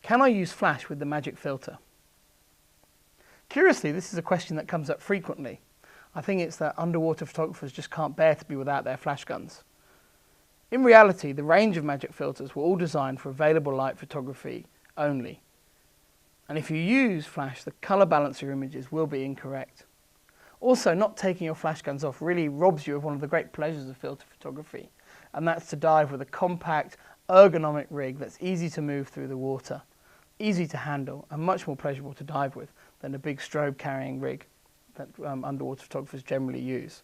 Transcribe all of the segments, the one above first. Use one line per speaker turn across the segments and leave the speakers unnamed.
Can I use flash with the magic filter? Curiously, this is a question that comes up frequently. I think it's that underwater photographers just can't bear to be without their flash guns. In reality, the range of magic filters were all designed for available light photography only. And if you use flash, the colour balance of your images will be incorrect. Also, not taking your flash guns off really robs you of one of the great pleasures of filter photography, and that's to dive with a compact, ergonomic rig that's easy to move through the water, easy to handle, and much more pleasurable to dive with than a big strobe carrying rig that underwater photographers generally use.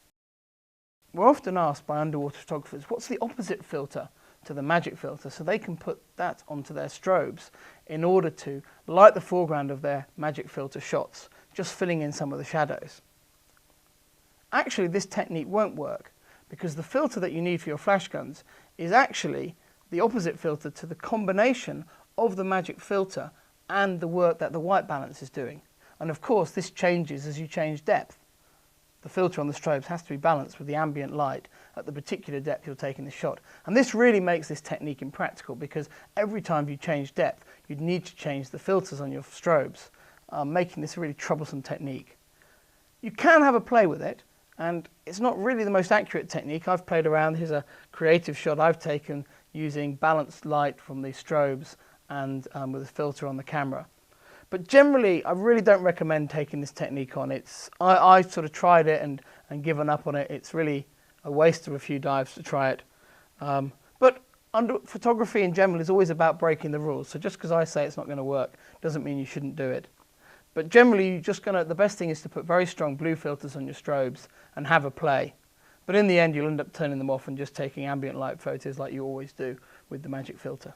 We're often asked by underwater photographers, what's the opposite filter to the magic filter, so they can put that onto their strobes in order to light the foreground of their magic filter shots, just filling in some of the shadows. Actually, this technique won't work because the filter that you need for your flash guns is actually the opposite filter to the combination of the magic filter and the work that the white balance is doing. And of course, this changes as you change depth. The filter on the strobes has to be balanced with the ambient light at the particular depth you're taking the shot. And this really makes this technique impractical because every time you change depth, you'd need to change the filters on your strobes, making this a really troublesome technique. You can have a play with it, and it's not really the most accurate technique. I've played around. Here's a creative shot I've taken using balanced light from the strobes and with a filter on the camera. But generally, I really don't recommend taking this technique on. I sort of tried it and given up on it. It's really a waste of a few dives to try it. But photography in general is always about breaking the rules. So just because I say it's not going to work doesn't mean you shouldn't do it. But generally, the best thing is to put very strong blue filters on your strobes and have a play. But in the end, you'll end up turning them off and just taking ambient light photos like you always do with the magic filter.